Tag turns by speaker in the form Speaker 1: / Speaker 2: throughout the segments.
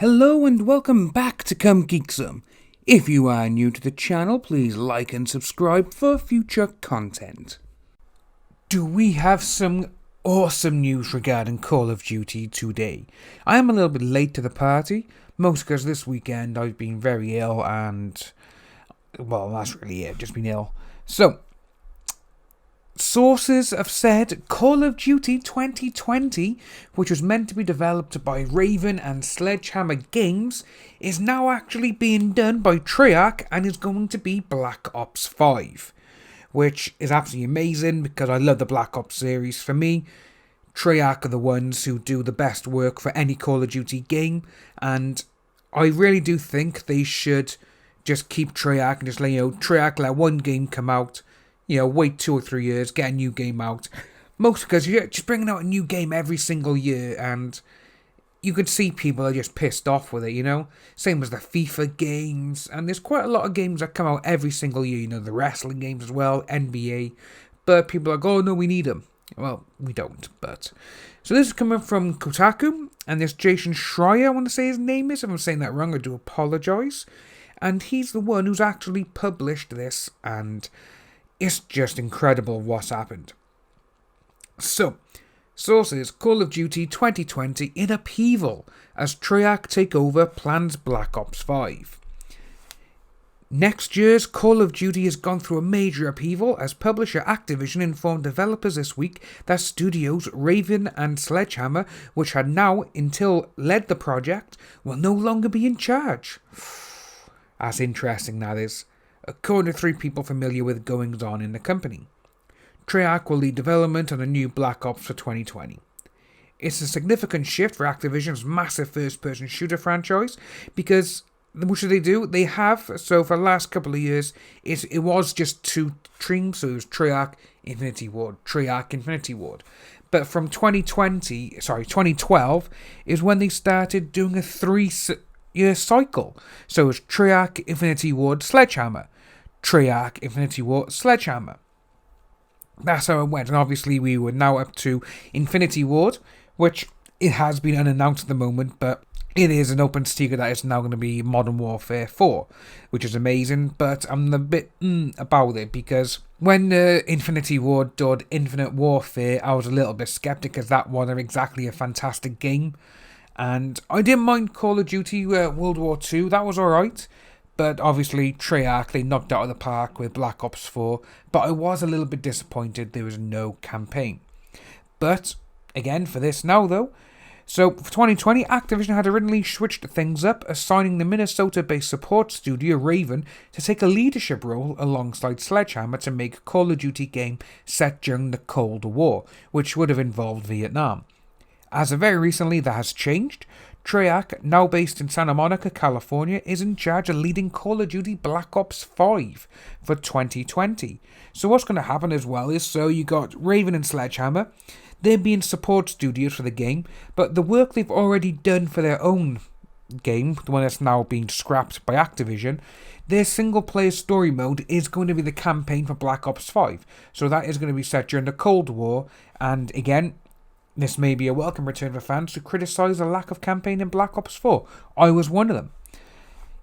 Speaker 1: Hello and welcome back to Come Geek Some. If you are new to the channel, please like and subscribe for future content. Do we have some awesome news regarding Call of Duty today? I am a little bit late to the party, mostly because this weekend I've been very ill and, well, that's really it, just been ill. So, sources have said Call of Duty 2020, which was meant to be developed by Raven and Sledgehammer Games, is now actually being done by Treyarch and is going to be Black Ops 5. Which is absolutely amazing because I love the Black Ops series. For me, Treyarch are the ones who do the best work for any Call of Duty game, and I really do think they should just keep Treyarch and just Treyarch let one game come out, wait 2 or 3 years, get a new game out. Mostly because you're just bringing out a new game every single year, and you could see people are just pissed off with it, Same as the FIFA games, and there's quite a lot of games that come out every single year, the wrestling games as well, NBA, but people are like, oh no, we need them. Well, we don't, but... So this is coming from Kotaku, and this Jason Schreier, I want to say his name is. If I'm saying that wrong, I do apologise. And he's the one who's actually published this, and it's just incredible what's happened. So, sources, Call of Duty 2020 in upheaval as Treyarch take over plans Black Ops 5. Next year's Call of Duty has gone through a major upheaval as publisher Activision informed developers this week that studios Raven and Sledgehammer, which had now until led the project, will no longer be in charge. That's interesting, that is, according to 3 people familiar with goings-on in the company. Treyarch will lead development on a new Black Ops for 2020. It's a significant shift for Activision's massive first-person shooter franchise because, what should they do? They have, so for the last couple of years, it was just 2 streams, so it was Treyarch, Infinity Ward, Treyarch, Infinity Ward. But from 2012 is when they started doing a 3-year cycle. So it was Treyarch, Infinity Ward, Sledgehammer. Treyarch, Infinity Ward, Sledgehammer. That's how it went, and obviously we were now up to Infinity Ward, which it has been unannounced at the moment, but it is an open secret that it's now going to be Modern Warfare 4, which is amazing, but I'm a bit about it, because when Infinity Ward did Infinite Warfare, I was a little bit skeptic, because that wasn't exactly a fantastic game, and I didn't mind Call of Duty World War 2, that was alright. But obviously, Treyarch, they knocked out of the park with Black Ops 4. But I was a little bit disappointed there was no campaign. But, again, for this now though. So, for 2020, Activision had originally switched things up, assigning the Minnesota-based support studio Raven to take a leadership role alongside Sledgehammer to make a Call of Duty game set during the Cold War, which would have involved Vietnam. As of very recently, that has changed. Treyarch, now based in Santa Monica, California, is in charge of leading Call of Duty Black Ops 5 for 2020. So what's going to happen as well is, so you got Raven and Sledgehammer, they're being support studios for the game, but the work they've already done for their own game, the one that's now being scrapped by Activision, their single-player story mode is going to be the campaign for Black Ops 5. So that is going to be set during the Cold War, and again, this may be a welcome return for fans who criticise the lack of campaign in Black Ops 4. I was one of them.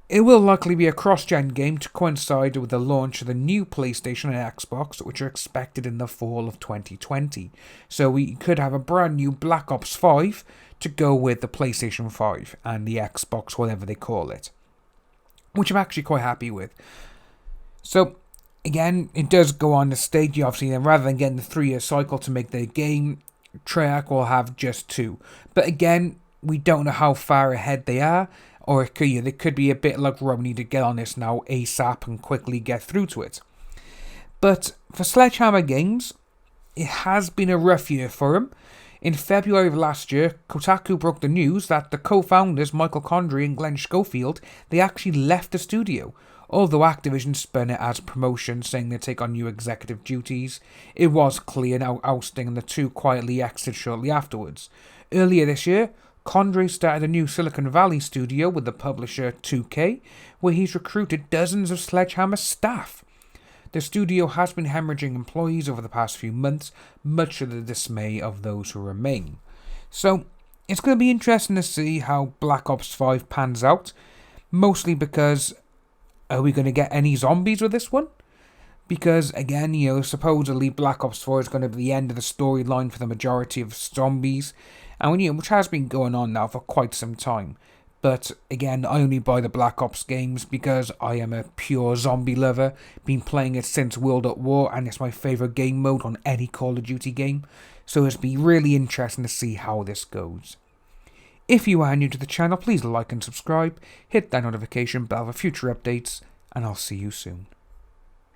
Speaker 1: It will likely be a cross-gen game to coincide with the launch of the new PlayStation and Xbox, which are expected in the fall of 2020. So we could have a brand new Black Ops 5 to go with the PlayStation 5 and the Xbox, whatever they call it. Which I'm actually quite happy with. So, again, it does go on the stage, obviously, and rather than getting the 3-year cycle to make their game, Treyarch will have just 2. But again, we don't know how far ahead they are, or it could, they could be a bit like, we need to get on this now ASAP and quickly get through to it. But for Sledgehammer Games, it has been a rough year for them. In February of last year, Kotaku broke the news that the co-founders, Michael Condrey and Glenn Schofield, they actually left the studio. Although Activision spun it as promotion, saying they take on new executive duties, it was clear now ousting and the 2 quietly exited shortly afterwards. Earlier this year, Condrey started a new Silicon Valley studio with the publisher 2K, where he's recruited dozens of Sledgehammer staff. The studio has been hemorrhaging employees over the past few months, much to the dismay of those who remain. So, it's going to be interesting to see how Black Ops 5 pans out, mostly because are we going to get any zombies with this one? Because, again, supposedly Black Ops 4 is going to be the end of the storyline for the majority of zombies, and which has been going on now for quite some time. But, again, I only buy the Black Ops games because I am a pure zombie lover, been playing it since World at War, and it's my favourite game mode on any Call of Duty game, so it'll be really interesting to see how this goes. If you are new to the channel, please like and subscribe, hit that notification bell for future updates, and I'll see you soon.